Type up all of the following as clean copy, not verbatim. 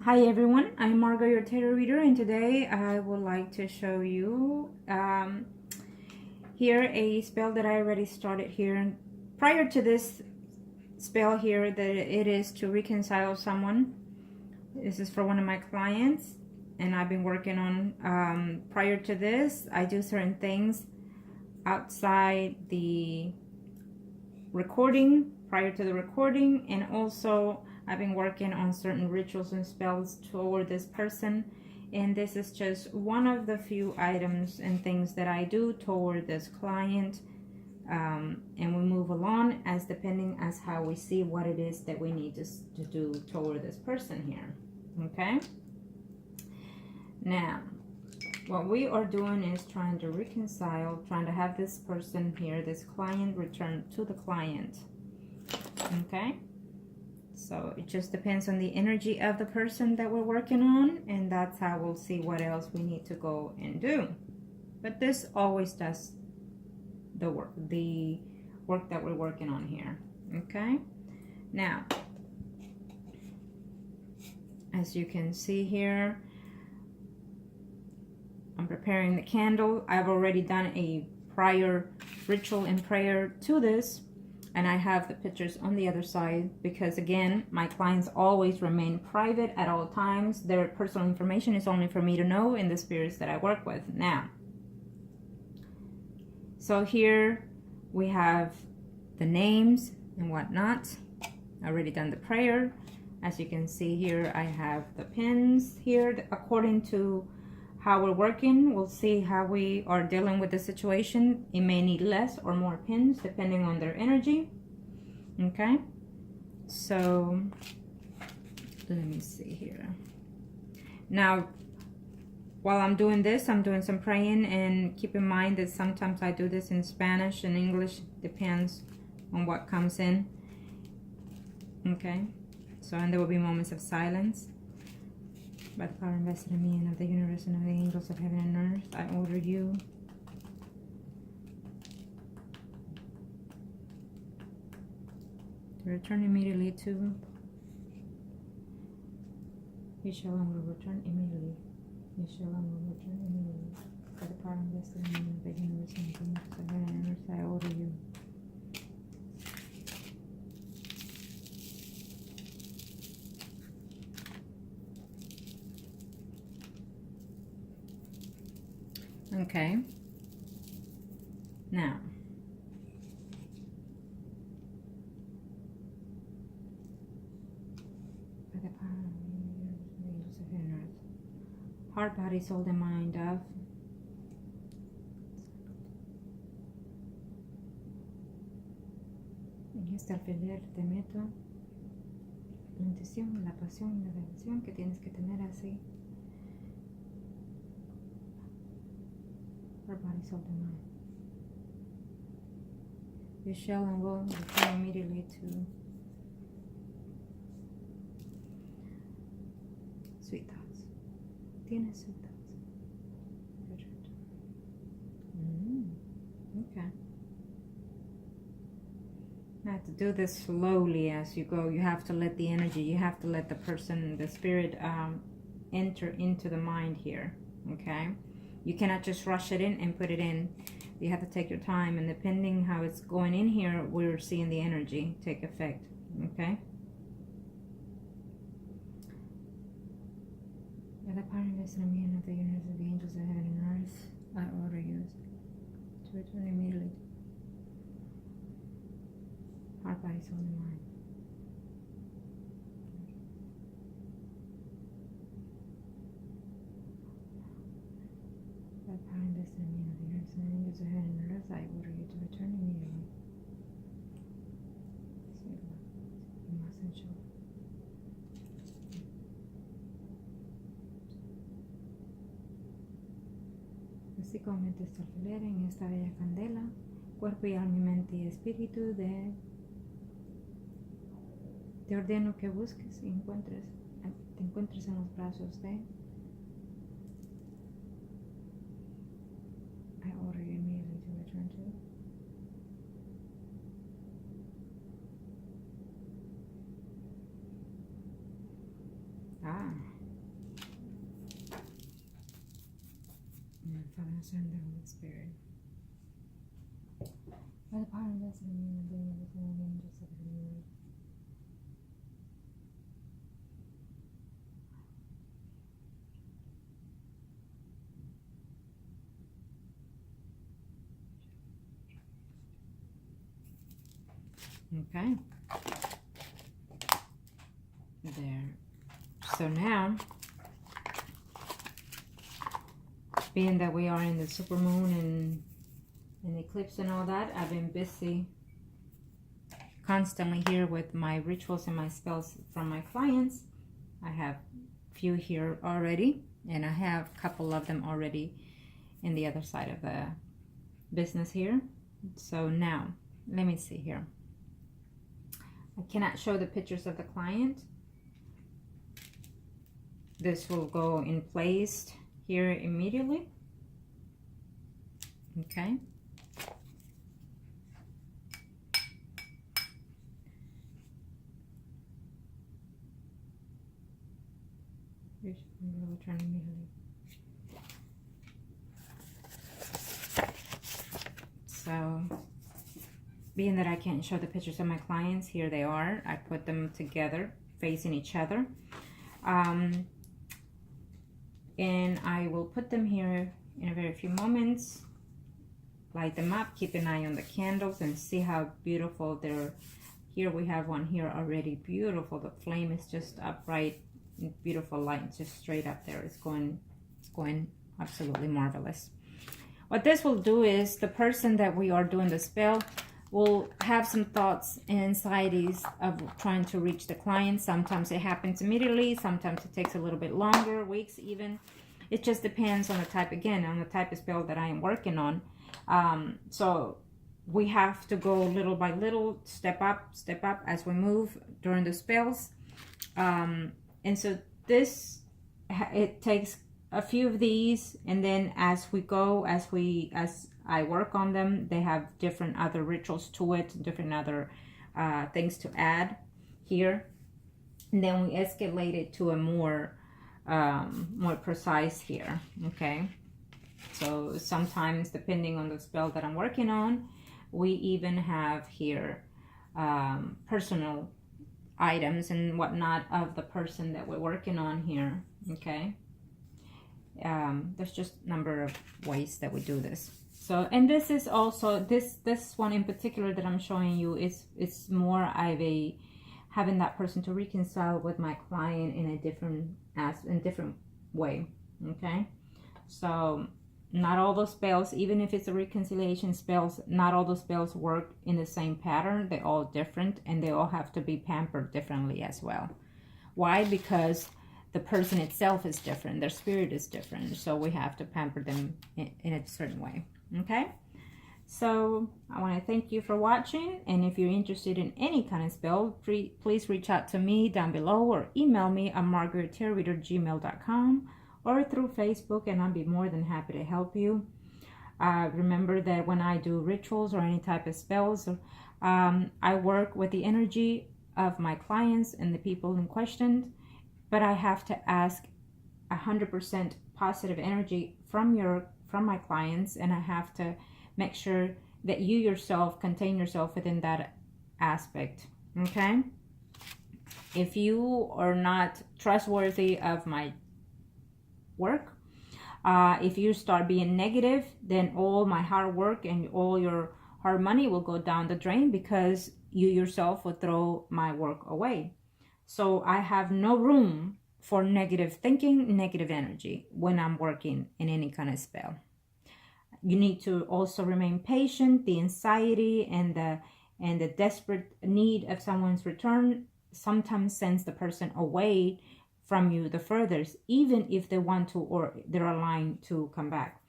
Hi everyone, I'm Margourtarotreader, and today I would like to show you here a spell that I already started here. Prior to this spell here, that it is to reconcile someone. This is for one of my clients, and I've been working on, prior to this, I do certain things outside the recording, prior to the recording, and also I've been working on certain rituals and spells toward this person, and this is just one of the few items and things that I do toward this client, and we move along as depending as how we see what it is that we need to do toward this person here. Okay, now what we are doing is trying to reconcile, trying to have this person here, this client, return to the client. Okay, so it just depends on the energy of the person that we're working on, and that's how we'll see what else we need to go and do. But this always does the work that we're working on here. Okay, now as you can see here, I'm preparing the candle. I've already done a prior ritual and prayer to this, and I have the pictures on the other side because, again, my clients always remain private at all times. Their personal information is only for me to know in the spirits that I work with. Now, so here we have the names and whatnot. I already done the prayer. As you can see here, I have the pins here according to how we're working. We'll see how we are dealing with the situation. It may need less or more pins depending on their energy. Okay, so let me see here. Now, while I'm doing this, I'm doing some praying, and keep in mind that sometimes I do this in Spanish and English, depends on what comes in. Okay, so and there will be moments of silence. By the power invested in me and of the universe and of the angels of heaven and earth, I order you to return immediately to. You shall and will return immediately. You shall and will return immediately. By the power invested in me and of the universe and of the angels of heaven and earth, I order you. Okay, now by the power of the angels of heaven and earth, heart, body, soul, and mind of en este alfiler te meto la intención, la pasión y la devoción que tienes que tener así. Our body, soul, and mind. You shall and will return immediately to sweet thoughts. Tienes sweet thoughts. Okay. I have to do this slowly as you go. You have to let the energy, you have to let the person, the spirit enter into the mind here. Okay. You cannot just rush it in and put it in. You have to take your time, and depending how it's going in here, we're seeing the energy take effect. Okay? By the power invested in me and of the universe of the angels of heaven and earth, I order you to return immediately. Heart, body, soul, and mind. By the power invested in me and of the universe and the angels of heaven and earth, I order you to return immediately. Así como metes tu alfiler en esta bella candela, cuerpo y alma, mente y espíritu te ordeno que busques y te encuentres en los brazos de. I order you immediately to return to. Ah. Father, Son, and the Holy Spirit. By the power and blessing of you, and doing everything in the angels of the Lord. Okay. There. So now, being that we are in the supermoon and eclipse and all that, I've been busy constantly here with my rituals and my spells from my clients. I have a few here already, and I have a couple of them already in the other side of the business here. So now, let me see here. I cannot show the pictures of the client. This will go in place here immediately. Okay. So, being that I can't show the pictures of my clients, here they are. I put them together, facing each other. And I will put them here in a very few moments. Light them up, keep an eye on the candles and see how beautiful they're. Here we have one here already, beautiful. The flame is just upright, beautiful light, just straight up there. It's going absolutely marvelous. What this will do is the person that we are doing the spell will have some thoughts and anxieties of trying to reach the client. Sometimes it happens immediately, sometimes it takes a little bit longer, weeks even. It just depends on the type, again, on the type of spell that I am working on. So we have to go little by little, step up as we move during the spells. And so this, it takes a few of these, and then as we go, as I work on them, they have different other rituals to it, different other things to add here. And then we escalate it to a more precise here, okay? So sometimes, depending on the spell that I'm working on, we even have here personal items and whatnot of the person that we're working on here, okay? There's just a number of ways that we do this. So, and this is also, this one in particular that I'm showing you it's more of a having that person to reconcile with my client in a different way, okay? So not all those spells, even if it's a reconciliation spells, not all those spells work in the same pattern. They're all different, and they all have to be pampered differently as well. Why? Because the person itself is different, their spirit is different, so we have to pamper them in a certain way, okay? So I want to thank you for watching, and if you're interested in any kind of spell, please reach out to me down below or email me at margourtarotreader@gmail.com or through Facebook, and I'll be more than happy to help you. Remember that when I do rituals or any type of spells, I work with the energy of my clients and the people in question, but I have to ask 100% positive energy from my clients, and I have to make sure that you yourself contain yourself within that aspect, okay? If you are not trustworthy of my work, if you start being negative, then all my hard work and all your hard money will go down the drain, because you yourself will throw my work away. So I have no room for negative thinking, negative energy when I'm working in any kind of spell. You need to also remain patient. The anxiety and the desperate need of someone's return sometimes sends the person away from you the furthest, even if they want to or they're aligned to come back.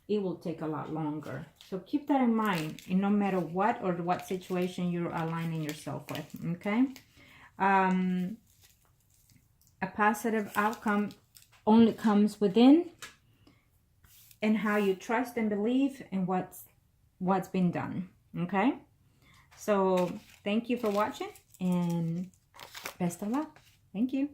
It will take a lot longer. So keep that in mind, and no matter what or what situation you're aligning yourself with, okay? A positive outcome only comes within, and how you trust and believe in what's been done, okay? So thank you for watching, and best of luck. Thank you.